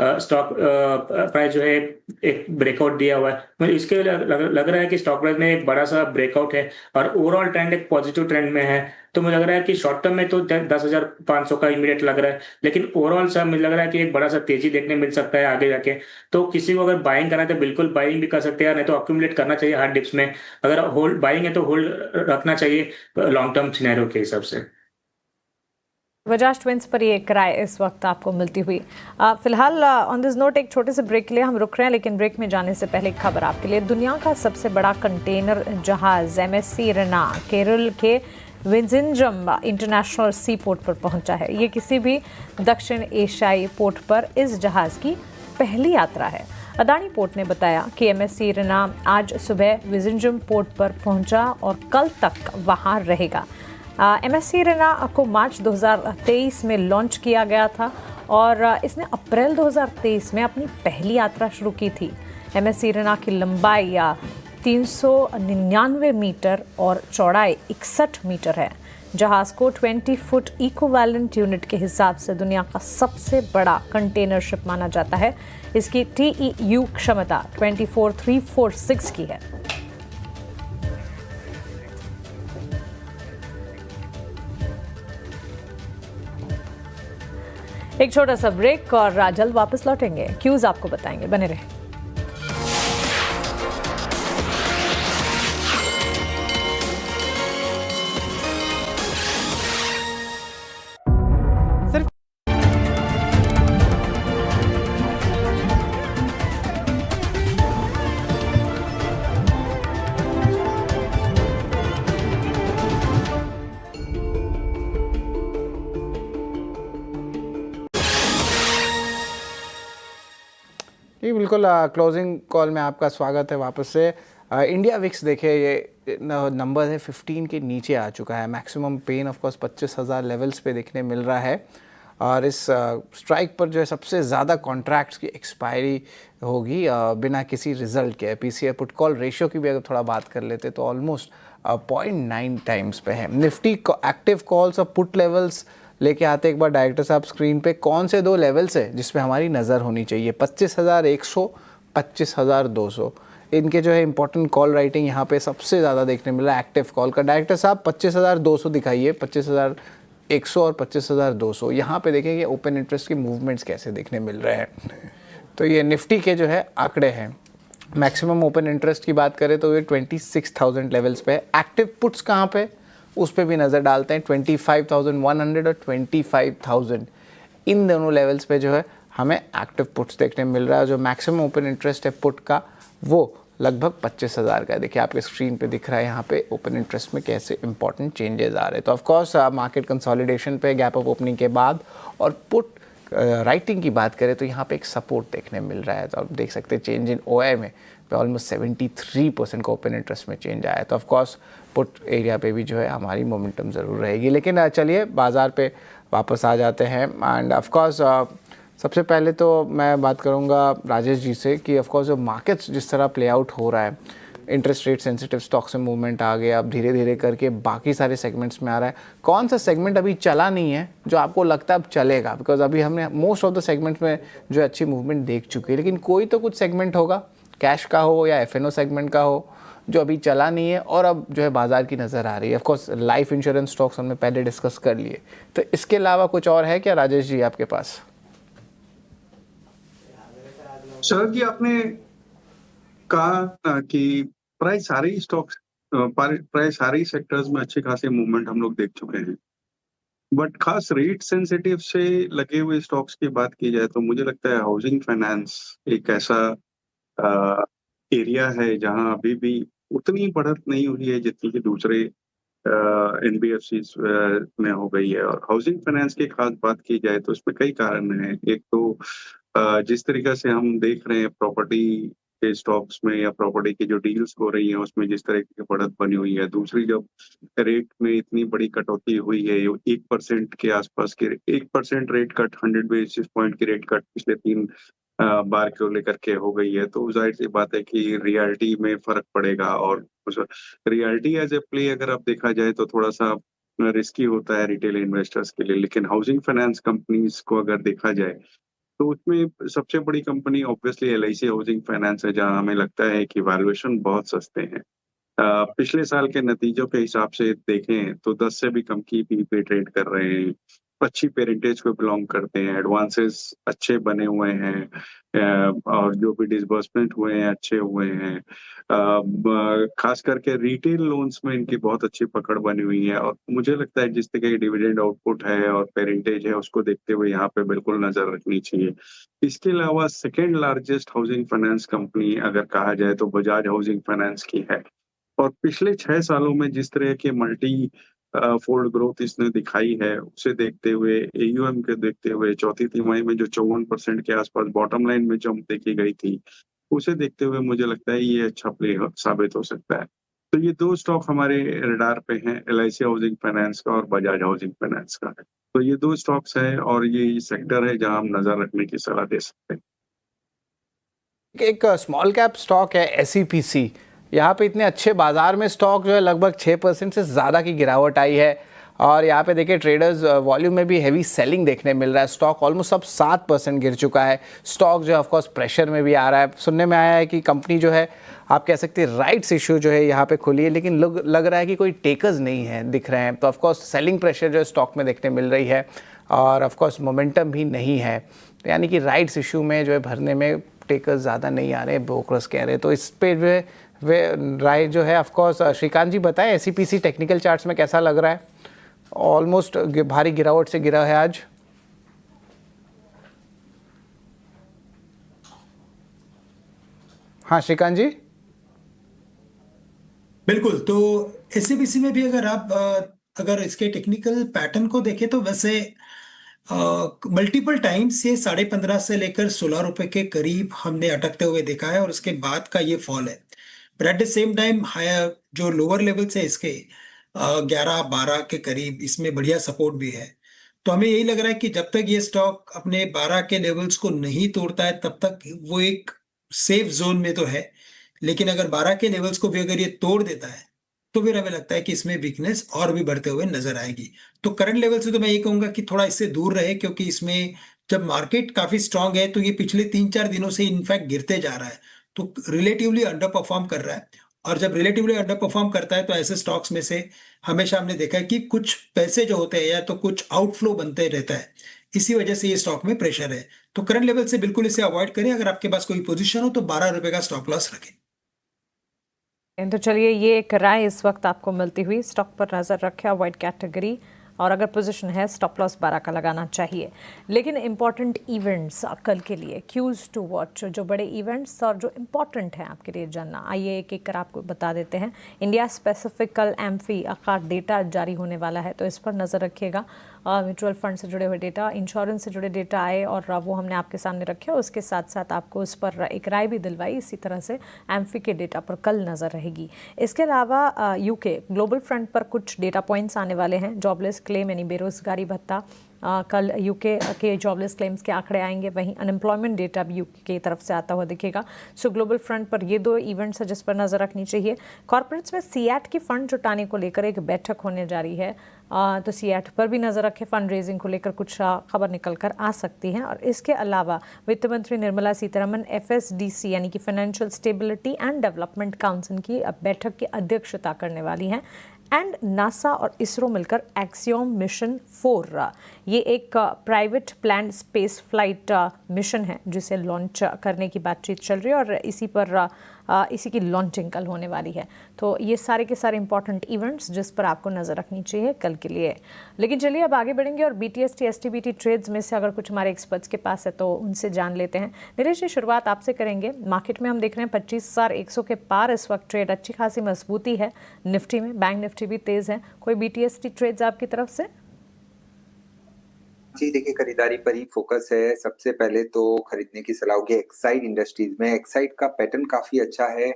जो है एक ब्रेकआउट दिया हुआ है। मुझे इसके लग रहा है कि स्टॉक प्राइस में एक बड़ा सा ब्रेकआउट है और ओवरऑल ट्रेंड एक पॉजिटिव ट्रेंड में है। तो मुझे लग रहा है कि शॉर्ट टर्म में तो 10,500 का इमीडिएट लग रहा है, लेकिन ओवरऑल सा मुझे लग रहा है कि एक बड़ा सा तेजी देखने मिल सकता है आगे जाके। तो किसी को अगर बाइंग करना है तो बिल्कुल बाइंग भी कर सकते हैं, नहीं तो अक्यूमुलेट करना चाहिए हर डिप्स में। अगर होल्ड बाइंग है तो होल्ड रखना चाहिए लॉन्ग टर्म सिनेरियो के हिसाब से। बजाज ट्विंस पर ये किराए इस वक्त आपको मिलती हुई। फिलहाल ऑन दिस नोट एक छोटे से ब्रेक के लिए हम रुक रहे हैं, लेकिन ब्रेक में जाने से पहले एक खबर आपके लिए। दुनिया का सबसे बड़ा कंटेनर जहाज MSC इरना केरल के विंझिनम इंटरनेशनल सी पोर्ट पर पहुंचा है। ये किसी भी दक्षिण एशियाई पोर्ट पर इस जहाज़ की पहली यात्रा है। अदानी पोर्ट ने बताया कि MSC इरना आज सुबह विंझिनम पोर्ट पर पहुंचा और कल तक वहां रहेगा। MSC इरना को मार्च 2023 में लॉन्च किया गया था और इसने अप्रैल 2023 में अपनी पहली यात्रा शुरू की थी। MSC इरना की लंबाई 399 मीटर और चौड़ाई 61 मीटर है। जहाज़ को 20 फुट इक्विवेलेंट यूनिट के हिसाब से दुनिया का सबसे बड़ा कंटेनर शिप माना जाता है। इसकी TEU क्षमता 24,346 की है। एक छोटा सा ब्रेक और जल्द वापस लौटेंगे। क्यूज आपको बताएंगे, बने रहें। जी बिल्कुल, क्लोजिंग कॉल में आपका स्वागत है वापस से। इंडिया विक्स देखिए, ये नंबर है 15 के नीचे आ चुका है। Maximum pain of course 25,000 levels पे देखने मिल रहा है, और इस स्ट्राइक पर जो है सबसे ज़्यादा कॉन्ट्रैक्ट्स की एक्सपायरी होगी बिना किसी रिजल्ट के। पीसीआई पुट कॉल रेशियो की भी अगर थोड़ा बात कर लेते तो ऑलमोस्ट 0.9 टाइम्स पे है। निफ्टी एक्टिव कॉल्स और पुट लेवल्स लेके आते एक बार डायरेक्टर साहब स्क्रीन पे, कौन से दो लेवल्स है जिस पे हमारी नज़र होनी चाहिए? 25,100, 25,200, इनके जो है इंपॉर्टेंट कॉल राइटिंग यहाँ पे सबसे ज़्यादा देखने मिल रहा है एक्टिव कॉल का। डायरेक्टर साहब 25,200 दिखाइए, 25,100 और 25,200, यहाँ पे देखें कि ओपन इंटरेस्ट की मूवमेंट्स कैसे देखने मिल रहे हैं। तो ये निफ्टी के जो है आंकड़े हैं। मैक्सिमम ओपन इंटरेस्ट की बात करें तो ये 26,000 लेवल्स पे है। एक्टिव पुट्स कहाँ पे, उस पर भी नज़र डालते हैं। 25,100 और 25,000, इन दोनों लेवल्स पे जो है हमें एक्टिव पुट्स देखने मिल रहा है। जो मैक्सिमम ओपन इंटरेस्ट है पुट का वो लगभग 25,000 का है। देखिए आपके स्क्रीन पे दिख रहा है यहाँ पे ओपन इंटरेस्ट में कैसे इंपॉर्टेंट चेंजेस आ रहे हैं। तो ऑफकोर्स मार्केट कंसोलिडेशन पे गैप अप ओपनिंग के बाद और पुट राइटिंग की बात करें तो यहाँ पे एक सपोर्ट देखने मिल रहा है। तो आप देख सकते हैं चेंज इन ओआई में पे ऑलमोस्ट 73% का ओपन इंटरेस्ट में चेंज आया है। तो ऑफकोर्स पुट एरिया पे भी जो है हमारी मोमेंटम ज़रूर रहेगी। लेकिन चलिए बाज़ार पे वापस आ जाते हैं। एंड ऑफकोर्स सबसे पहले तो मैं बात करूँगा राजेश जी से कि ऑफकोर्स जो मार्केट्स जिस तरह प्ले आउट हो रहा है, इंटरेस्ट रेट सेंसिटिव स्टॉक से मूवमेंट आ गया, अब धीरे धीरे करके बाकी सारे सेगमेंट्स में आ रहा है। कौन सा सेगमेंट अभी चला नहीं है जो आपको लगता है अब चलेगा? बिकॉज अभी हमने मोस्ट ऑफ द सेगमेंट्स में जो अच्छी मूवमेंट देख चुकी है, लेकिन कोई तो कुछ सेगमेंट होगा, कैश का हो या एफएनओ सेगमेंट का हो, जो अभी चला नहीं है और अब जो है बाजार की नज़र आ रही है। ऑफकोर्स लाइफ इंश्योरेंस स्टॉक्स हमने पहले डिस्कस कर लिए, तो इसके अलावा कुछ और है क्या राजेश जी आपके पास? शरद जी, आपने कहा कि प्राय सारे ही स्टॉक्स, प्राय सारे ही सेक्टर्स में अच्छी खासी मूवमेंट हम लोग देख चुके हैं। बट खास रेट सेंसिटिव से लगे हुए स्टॉक्स की बात की जाए तो मुझे लगता है हाउसिंग फाइनेंस एक ऐसा एरिया है जहां अभी भी उतनी बढ़त नहीं हुई है जितनी कि दूसरे एनबीएफसी में हो गई है। और हाउसिंग फाइनेंस की खास बात की जाए तो इसमें कई कारण हैं। एक तो जिस तरीके से हम देख रहे हैं प्रॉपर्टी के स्टॉक्स में या प्रॉपर्टी की जो डील्स हो रही हैं उसमें जिस तरह की बढ़त बनी हुई है। दूसरी, जब रेट में इतनी बड़ी कटौती हुई है, 1% के आसपास के 1% रेट कट, 100 बेसिस पॉइंट की रेट कट पिछले 3 बार को लेकर के हो गई है, तो जाहिर सी बात है कि रियलिटी में फर्क पड़ेगा। और रियलिटी एज ए प्ले अगर आप देखा जाए तो थोड़ा सा रिस्की होता है रिटेल इन्वेस्टर्स के लिए। लेकिन हाउसिंग फाइनेंस कंपनीज को अगर देखा जाए तो उसमें सबसे बड़ी company obviously LIC housing finance है, जहां हमें लगता है कि वैल्यूएशन बहुत सस्ते हैं। पिछले साल के नतीजों के हिसाब से देखें तो 10 से भी कम की पी पे ट्रेड कर रहे हैं, अच्छी पेरेंटेज को बिलोंग करते हैं, एडवांसेस अच्छे बने हुए हैं, और जो भी डिसबर्समेंट हुए हैं अच्छे हुए हैं। खास करके रिटेल लोन्स में इनकी बहुत अच्छी पकड़ बनी हुई है, और मुझे लगता है जिस तरह की डिविडेंड आउटपुट है और पेरेंटेज है उसको देखते हुए यहाँ पे बिल्कुल नजर रखनी चाहिए। इसके अलावा second largest housing finance company अगर कहा जाए तो बजाज हाउसिंग फाइनेंस की है, और पिछले 6 सालों में जिस तरह के मल्टी फोल्ड ग्रोथ इसने दिखाई है उसे देखते हुए, एयूएम के देखते हुए, चौथी तिमाही में जो 54% के आसपास बॉटम लाइन में जंप देखी गई थी, उसे देखते हुए मुझे लगता है ये अच्छा प्ले साबित हो सकता है। तो ये 2 स्टॉक हमारे रडार पे हैं, एलआईसी हाउसिंग फाइनेंस का और बजाज हाउसिंग फाइनेंस का। तो ये 2 स्टॉक्स हैं और ये सेक्टर है जहां हम नजर रखने की सलाह दे सकते हैं। एक स्मॉल कैप स्टॉक है एसईपीसी, यहाँ पे इतने अच्छे बाजार में स्टॉक जो है लगभग 6% से ज़्यादा की गिरावट आई है। और यहाँ पे देखिए ट्रेडर्स वॉल्यूम में भी हैवी सेलिंग देखने मिल रहा है। स्टॉक ऑलमोस्ट अब 7% गिर चुका है। स्टॉक जो है ऑफकोर्स प्रेशर में भी आ रहा है। सुनने में आया है कि कंपनी जो है आप कह सकते हैं राइट्स इशू जो है यहाँ पे खुली है, लेकिन लग रहा है कि कोई टेकर्स नहीं है दिख रहे हैं। तो ऑफकोर्स सेलिंग प्रेशर जो है स्टॉक में देखने मिल रही है, और ऑफकोर्स मोमेंटम भी नहीं है। तो यानी कि राइट्स इशू में जो है भरने में टेकर्स ज़्यादा नहीं आ रहे हैं, ब्रोकर्स कह रहे हैं। तो इस पे जो है वे राय जो है ऑफकोर्स श्रीकांत जी बताएं एसईपीसी टेक्निकल चार्ट्स में कैसा लग रहा है? ऑलमोस्ट भारी गिरावट से गिरा है आज। हाँ श्रीकांत जी। बिल्कुल, तो एसईपीसी में भी अगर आप अगर इसके टेक्निकल पैटर्न को देखें तो वैसे मल्टीपल टाइम्स ये 15.5 से लेकर 16 रुपए के करीब हमने अटकते हुए देखा है और उसके बाद का ये फॉल है। But at the same time higher जो लोअर लेवल्स है इसके 11-12 के करीब इसमें बढ़िया सपोर्ट भी है। तो हमें यही लग रहा है कि जब तक ये स्टॉक अपने 12 के लेवल्स को नहीं तोड़ता है तब तक वो एक सेफ जोन में तो है, लेकिन अगर 12 के लेवल्स को भी अगर ये तोड़ देता है तो फिर हमें लगता है कि इसमें वीकनेस और भी बढ़ते हुए नजर आएगी। तो करंट लेवल से तो मैं ये कहूंगा कि थोड़ा इससे दूर रहे, क्योंकि इसमें जब मार्केट काफी स्ट्रांग है तो ये पिछले 3-4 दिनों से इनफैक्ट गिरते जा रहा है, तो रिलेटिवली अंडर परफॉर्म कर रहा है। और जब रिलेटिवली अंडर परफॉर्म करता है तो ऐसे स्टॉक्स में से हमेशा हमने देखा है कि कुछ पैसे जो होते हैं या तो कुछ आउटफ्लो बनते रहता है, इसी वजह से ये स्टॉक में प्रेशर है। तो करंट लेवल से बिल्कुल इसे अवॉइड करें। अगर आपके पास कोई पोजीशन हो तो 12 रुपए का स्टॉप लॉस रखें। तो चलिए, ये एक राय इस वक्त आपको मिलती हुई, स्टॉक पर नज़र रखें, अवॉइड कैटेगरी, और अगर पोजीशन है स्टॉप लॉस 12 का लगाना चाहिए। लेकिन इंपॉर्टेंट इवेंट्स कल के लिए, क्यूज टू वॉच, जो बड़े इवेंट्स और जो इम्पॉर्टेंट हैं आपके लिए जानना, आइए एक एक कर आपको बता देते हैं। इंडिया स्पेसिफिक कल एम्फी का डेटा जारी होने वाला है, तो इस पर नज़र रखिएगा। म्यूचुअल फंड से जुड़े हुए डेटा, इंश्योरेंस से जुड़े डेटा आए और वो हमने आपके सामने रखे, और उसके साथ साथ आपको उस पर एक राय भी दिलवाई। इसी तरह से एम्फी के डेटा पर कल नज़र रहेगी। इसके अलावा यूके ग्लोबल फ्रंट पर कुछ डेटा पॉइंट्स आने वाले हैं। जॉबलेस क्लेम यानी बेरोजगारी भत्ता, कल यूके के जॉबलेस क्लेम्स के आंकड़े आएंगे। वहीं अनएम्प्लॉयमेंट डेटा भी यूके की तरफ से आता हुआ दिखेगा। सो ग्लोबल फ्रंट पर ये 2 इवेंट्स है जिस पर नज़र रखनी चाहिए। कॉर्पोरेट्स में सीएट की फंड जुटाने को लेकर एक बैठक होने जा रही है, तो सीएट पर भी नज़र रखें। फंड रेजिंग को लेकर कुछ खबर निकल कर आ सकती हैं। और इसके अलावा वित्त मंत्री निर्मला सीतारमन FSDC यानी कि financial stability and development council की बैठक की अध्यक्षता करने वाली हैं। एंड नासा और इसरो मिलकर एक्सियोम मिशन 4, ये एक private planned space flight mission है जिसे लॉन्च करने की बातचीत चल रही है, और इसी की लॉन्चिंग कल होने वाली है। तो ये सारे के सारे इंपॉर्टेंट इवेंट्स जिस पर आपको नज़र रखनी चाहिए कल के लिए। लेकिन चलिए अब आगे बढ़ेंगे और BTST STBT ट्रेड्स में से अगर कुछ हमारे एक्सपर्ट्स के पास है तो उनसे जान लेते हैं। नीलेश जी, शुरुआत आपसे करेंगे। मार्केट में हम देख रहे हैं 25,100 के पार इस वक्त ट्रेड, अच्छी खासी मजबूती है निफ्टी में, बैंक निफ्टी भी तेज़ है। कोई BTST ट्रेड्स आपकी तरफ से? जी देखिए, खरीदारी पर ही फोकस है। सबसे पहले तो खरीदने की सलाह होगी एक्साइड इंडस्ट्रीज में। एक्साइड का पैटर्न काफी अच्छा है।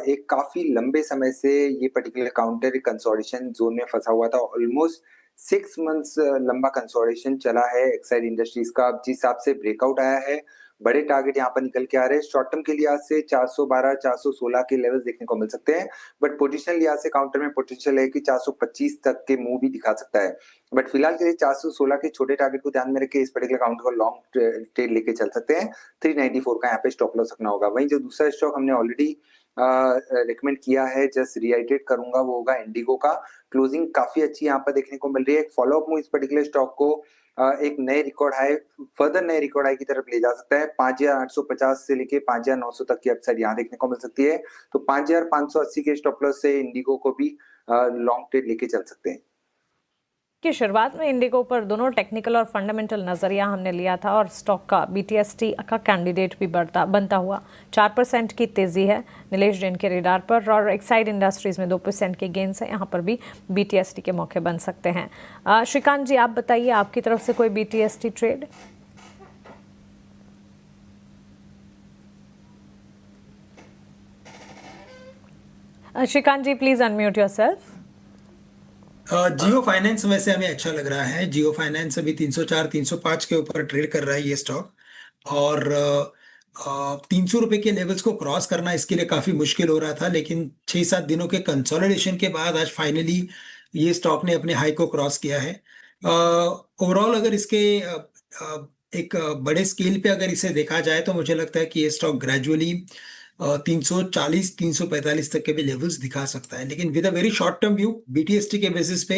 एक काफी लंबे समय से ये पर्टिकुलर काउंटर कंसोलिडेशन जोन में फंसा हुआ था। ऑलमोस्ट 6 मंथ्स लंबा कंसोलिडेशन चला है एक्साइड इंडस्ट्रीज का। अब जिस हिसाब से ब्रेकआउट आया है, बड़े टारगेट यहाँ पर निकल के आ रहे हैं। शॉर्ट टर्म के लिहाज से 412 416 के लेवल्स देखने को मिल सकते हैं, बट पोजिशनल लिहाज से काउंटर में पोटेंशियल है कि 425 तक के मूव भी दिखा सकता है। बट फिलहाल के लिए 416 के छोटे टारगेट को ध्यान में रखे इस पर्टिकुलर काउंटर को लॉन्ग ट्रेड लेके चल सकते हैं। 394 का यहाँ पे स्टॉप लॉस रखना होगा। वहीं जो दूसरा स्टॉक हमने ऑलरेडी रिकमेंड किया है, जस्ट रिआइटेट करूंगा, वो होगा इंडिगो का। क्लोजिंग काफी अच्छी यहाँ पर देखने को मिल रही है। एक फॉलोअप मूव इस पर्टिकुलर स्टॉक को एक नए रिकॉर्ड हाई, फर्दर नए रिकॉर्ड हाई की तरफ ले जा सकता है। 5,850 से लेके 5,900 तक की अपसाइड यहाँ देखने को मिल सकती है। तो 5,580 के स्टॉप लॉस से इंडिगो को भी लॉन्ग ट्रेड लेके चल सकते हैं। कि शुरुआत में इंडिगो पर दोनों टेक्निकल और फंडामेंटल नज़रिया हमने लिया था, और स्टॉक का BTST का कैंडिडेट भी बनता हुआ 4% की तेज़ी है नीलेश जैन के रेडार पर। और एक्साइड इंडस्ट्रीज में 2% के गेंस है, यहाँ पर भी BTST के मौके बन सकते हैं। श्रीकांत जी, आप बताइए, आपकी तरफ से कोई BTST trade? Shrikant ji, please unmute yourself. Jio finance वैसे हमें अच्छा लग रहा है। जियो फाइनेंस अभी 304-305 के ऊपर ट्रेड कर रहा है ये स्टॉक, और 300 रुपए के लेवल्स को क्रॉस करना इसके लिए काफी मुश्किल हो रहा था, लेकिन 6-7 दिनों के कंसोलिडेशन के बाद आज फाइनली ये स्टॉक ने अपने हाई को क्रॉस किया है। ओवरऑल अगर इसके एक बड़े स्केल पे अगर इसे देखा जाए तो मुझे लगता है कि ये स्टॉक ग्रेजुअली 340-345 तक के भी लेवल्स दिखा सकता है, लेकिन with a very short term view BTST के बेसिस पे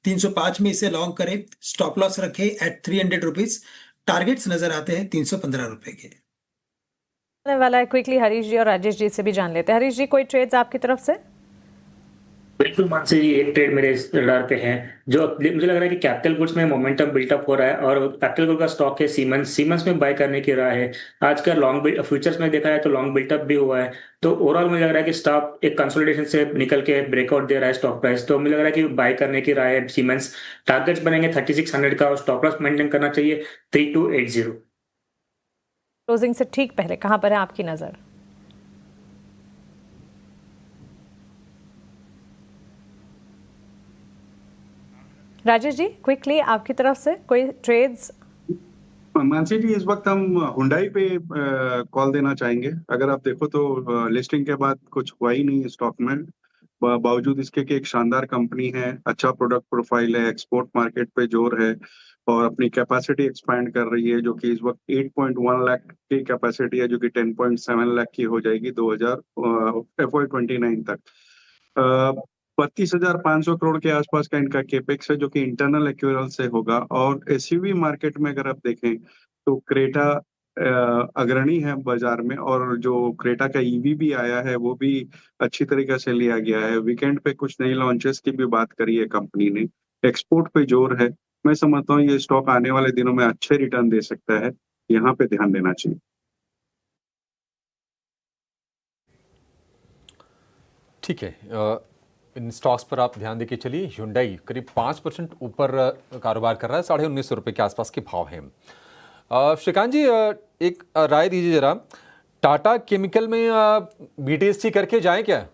305 में इसे लॉन्ग करें, स्टॉप लॉस रखे एट 300 रुपीज। टारगेट्स नजर आते हैं 315 रुपए के। वाला है क्विकली हरीश जी और राजेश जी से भी जान लेते हैं। हरीश जी, कोई ट्रेड्स आपकी तरफ से? बिल्कुल मानसी जी, एक ट्रेड मेरे इस रडार पे है जो मुझे लग रहा है कि कैपिटल गुड्स में मोमेंटम बिल्टअप हो रहा है, और कैपिटल गुड का स्टॉक है सीमेंस में बाय करने की राय है। आज का लॉन्ग फ्यूचर्स में देखा है तो लॉन्ग बिल्टअप भी हुआ है। तो ओवरऑल मुझे लग रहा है कि स्टॉक एक कंसोलिडेशन से निकल के ब्रेकआउट दे रहा है स्टॉक प्राइस, तो मुझे लग रहा है कि बाय करने की राय है सीमेंस। टारगेट्स बनेंगे 3600 का, और स्टॉप लॉस मेंटेन करना चाहिए 3280। क्लोजिंग से ठीक पहले कहां पर है आपकी नजर? राजेश जी, क्विकली आपकी तरफ से कोई ट्रेड्स? मानसी जी, इस वक्त हम हुंडई पे कॉल देना चाहेंगे। अगर आप देखो तो लिस्टिंग के बाद कुछ हुआ ही नहीं स्टॉक में, बावजूद इसके कि एक शानदार कंपनी है, अच्छा प्रोडक्ट प्रोफाइल है, एक्सपोर्ट मार्केट पे जोर है और अपनी कैपेसिटी एक्सपैंड कर रही है, जो कि इस वक्त 8.1 लाख की कैपेसिटी है, जो कि 10.7 लाख की हो जाएगी 2029 तक। 32,500 करोड़ के आसपास का इनका केपेक्स है, जो कि इंटरनल एक्यूरल से होगा। और एसयूवी मार्केट में अगर आप देखें तो क्रेटा अग्रणी है बाजार में, और जो क्रेटा का ईवी भी आया है वो भी अच्छी तरीके से लिया गया है। वीकेंड पे कुछ नई लॉन्चेस की भी बात करी है कंपनी ने, एक्सपोर्ट पे जोर है। मैं समझता हूँ ये स्टॉक आने वाले दिनों में अच्छे रिटर्न दे सकता है, यहाँ पे ध्यान देना चाहिए। ठीक है, इन स्टॉक्स पर आप ध्यान देके चलिए। Hyundai करीब 5% ऊपर कारोबार कर रहा है, 1950 रुपये के आसपास के भाव हैं। श्रीकांत जी, एक राय दीजिए जरा, टाटा केमिकल में BTST करके जाएं क्या?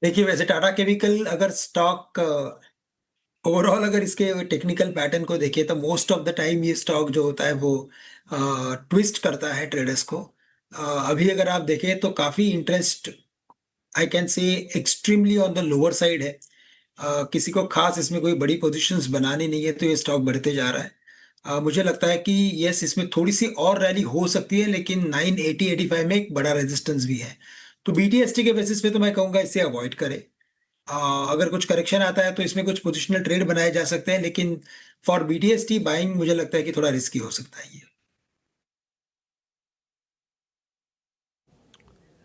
देखिए, वैसे टाटा केमिकल अगर स्टॉक ओवरऑल अगर इसके टेक्निकल पैटर्न को देखिए तो मोस्ट ऑफ द टाइम ये स्टॉक जो होता है वो ट्विस्ट करता है ट्रेडर्स को। अभी अगर आप देखें तो काफ़ी interest I can say extremely on the lower side है। किसी को खास इसमें कोई बड़ी पोजीशंस बनानी नहीं है, तो ये स्टॉक बढ़ते जा रहा है। मुझे लगता है कि यस, इसमें थोड़ी सी और रैली हो सकती है, लेकिन 980-85 में एक बड़ा रेजिस्टेंस भी है। तो BTST के बेसिस पे तो मैं कहूँगा इसे अवॉइड करें। अगर कुछ करेक्शन आता है तो इसमें कुछ पोजिशनल ट्रेड बनाए जा सकते हैं, लेकिन फॉर BTST बाइंग मुझे लगता है कि थोड़ा रिस्की हो सकता है ये।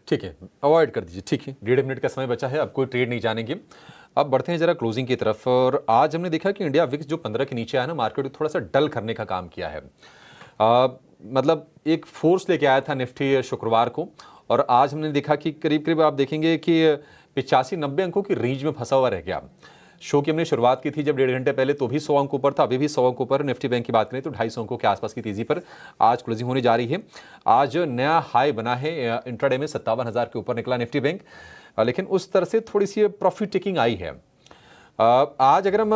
ठीक है, अवॉइड कर दीजिए। ठीक है, 1.5 मिनट का समय बचा है, अब कोई ट्रेड नहीं जानेंगे। अब बढ़ते हैं जरा क्लोजिंग की तरफ। और आज हमने देखा कि इंडिया विक्स जो 15 के नीचे आया ना, मार्केट को थोड़ा सा डल करने का काम किया है। मतलब एक फोर्स लेके आया था निफ्टी शुक्रवार को, और आज हमने देखा कि करीब करीब आप देखेंगे कि 85-90 अंकों की रेंज में फंसा हुआ रह गया। शो की हमने शुरुआत की थी जब 1.5 घंटे पहले, तो भी 100 अंक ऊपर था, अभी भी 100 अंक ऊपर। निफ्टी बैंक की बात करें तो 250 अंकों के आसपास की तेजी पर आज क्लोजिंग होने जा रही है। आज नया हाई बना है इंट्राडे में, 57,000 के ऊपर निकला निफ्टी बैंक, लेकिन उस तरह से थोड़ी सी प्रॉफिट टेकिंग आई है। आज अगर हम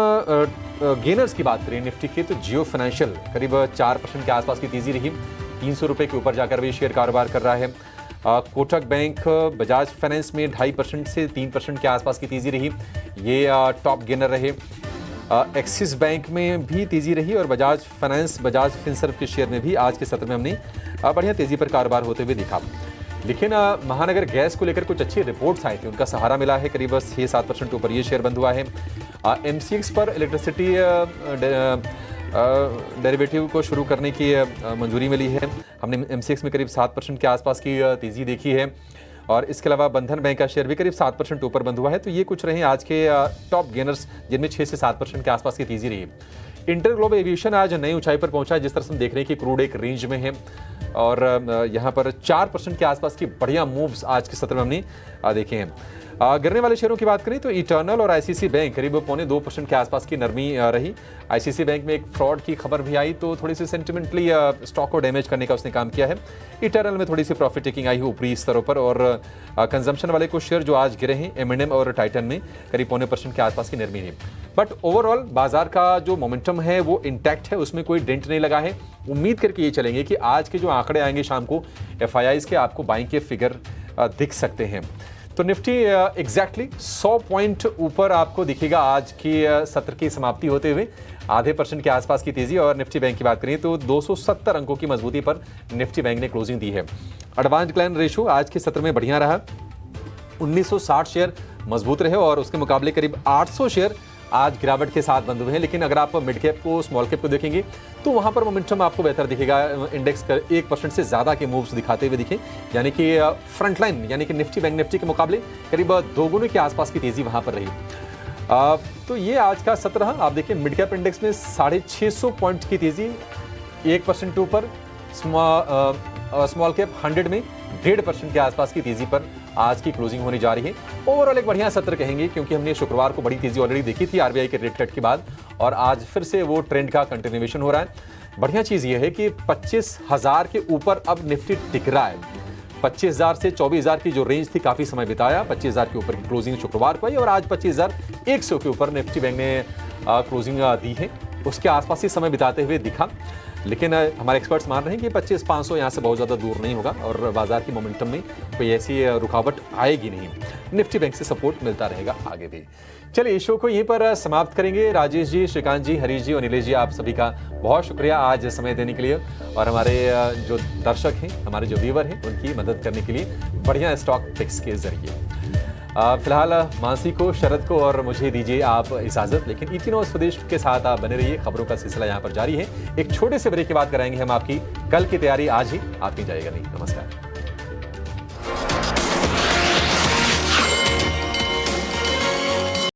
गेनर्स की बात करें निफ्टी के, तो जियो फाइनेंशियल करीब 4% के आसपास की तेजी रही, 300 रुपये के ऊपर जाकर भी शेयर कारोबार कर रहा है। कोटक बैंक, बजाज फाइनेंस में 2.5% से 3% के आसपास की तेजी रही, ये टॉप गेनर रहे। एक्सिस बैंक में भी तेजी रही, और बजाज फाइनेंस, बजाज फिनसर्व के शेयर में भी आज के सत्र में हमने बढ़िया तेजी पर कारोबार होते हुए देखा। लेकिन महानगर गैस को लेकर कुछ अच्छी रिपोर्ट्स आई थी, उनका सहारा मिला है, करीब 6-7% ऊपर ये शेयर बंद हुआ है। MCX पर इलेक्ट्रिसिटी डेरिवेटिव को शुरू करने की मंजूरी मिली है। हमने MCX में करीब 7% के आसपास की तेज़ी देखी है, और इसके अलावा बंधन बैंक का शेयर भी करीब 7% ऊपर बंद हुआ है। तो ये कुछ रहे आज के टॉप गेनर्स, जिनमें 6 से 7% के आसपास की तेज़ी रही। इंटर ग्लोबल एविएशन आज नई ऊंचाई पर पहुंचा है, जिस तरह से हम देख रहे हैं कि क्रूड एक रेंज में है, और यहाँ पर 4% के आसपास की बढ़िया मूव्स आज के सत्र में हमने देखे हैं। गिरने वाले शेयरों की बात करें तो इटर्नल और ICICI बैंक करीब 0.25% के आसपास की नरमी रही। ICICI बैंक में एक फ्रॉड की खबर भी आई, तो थोड़ी सी सेंटिमेंटली स्टॉक को डैमेज करने का उसने काम किया है। इटर्नल में थोड़ी सी प्रॉफिट टेकिंग आई है ऊपरी स्तरों पर, और कंजम्पशन वाले कुछ शेयर जो आज गिरे हैं, M&M और टाइटन में करीब 0.25% के आसपास की नरमी है। बट ओवरऑल बाजार का जो मोमेंटम है वो इंटैक्ट है, उसमें कोई डेंट नहीं लगा है। उम्मीद करके ये चलेंगे कि आज के जो आंकड़े आएंगे शाम को FIIs के, आपको बाइंग के फिगर दिख सकते हैं। तो निफ्टी एग्जैक्टली 100 पॉइंट ऊपर आपको दिखेगा आज की सत्र की समाप्ति होते हुए, 0.5% के आसपास की तेजी। और निफ्टी बैंक की बात करें तो 270 अंकों की मजबूती पर निफ्टी बैंक ने क्लोजिंग दी है। एडवांस डिक्लाइन रेशियो आज के सत्र में बढ़िया रहा, 1960 शेयर मजबूत रहे, और उसके मुकाबले करीब 800 शेयर आज गिरावट के साथ बंद हुए हैं, लेकिन अगर आप मिड कैप को स्मॉल कैप को देखेंगे तो वहां पर मोमेंटम आपको बेहतर दिखेगा। इंडेक्स 1% से ज़्यादा के मूव्स दिखाते हुए दिखे, यानी कि फ्रंट लाइन यानी कि निफ्टी बैंक निफ्टी के मुकाबले करीब 2 गुने के आसपास की तेज़ी वहां पर रही। तो ये आज का सत्र रहा। आप देखिए मिड कैप इंडेक्स में 650 पॉइंट की तेज़ी, 1% ऊपर। स्मॉल कैप 100 में 1.5% के आसपास की तेज़ी पर आज की क्लोजिंग होने जा रही है। ओवरऑल एक बढ़िया सत्र कहेंगे, क्योंकि हमने शुक्रवार को बड़ी तेज़ी ऑलरेडी देखी थी आरबीआई के रेट कट के बाद, और आज फिर से वो ट्रेंड का कंटिन्यूएशन हो रहा है। बढ़िया चीज़ ये है कि 25,000 के ऊपर अब निफ्टी टिक रहा है। 25,000 से 24,000 की जो रेंज थी काफ़ी समय बिताया, 25,000 के ऊपर की क्लोजिंग शुक्रवार को आई, और आज 25,100 के ऊपर निफ्टी बैंक ने क्लोजिंग दी है। उसके आसपास ही समय बिताते हुए दिखा, लेकिन हमारे एक्सपर्ट्स मान रहे हैं कि 25,500 यहाँ से बहुत ज़्यादा दूर नहीं होगा और बाजार की मोमेंटम में कोई ऐसी रुकावट आएगी नहीं। निफ्टी बैंक से सपोर्ट मिलता रहेगा आगे भी। चलिए इस शो को यहीं पर समाप्त करेंगे। राजेश जी, श्रीकांत जी, हरीश जी और नीलेश जी, आप सभी का बहुत शुक्रिया आज समय देने के लिए, और हमारे जो दर्शक हैं, हमारे जो व्यूवर हैं, उनकी मदद करने के लिए बढ़िया स्टॉक पिक्स के जरिए। फिलहाल मानसी को, शरद को और मुझे दीजिए आप इजाज़त, लेकिन इतिनो स्वदेश के साथ आप बने रहिए। खबरों का सिलसिला यहाँ पर जारी है। एक छोटे से ब्रेक के बाद कराएंगे हम आपकी कल की तैयारी, आज ही आपकी जाएगा नहीं। नमस्कार।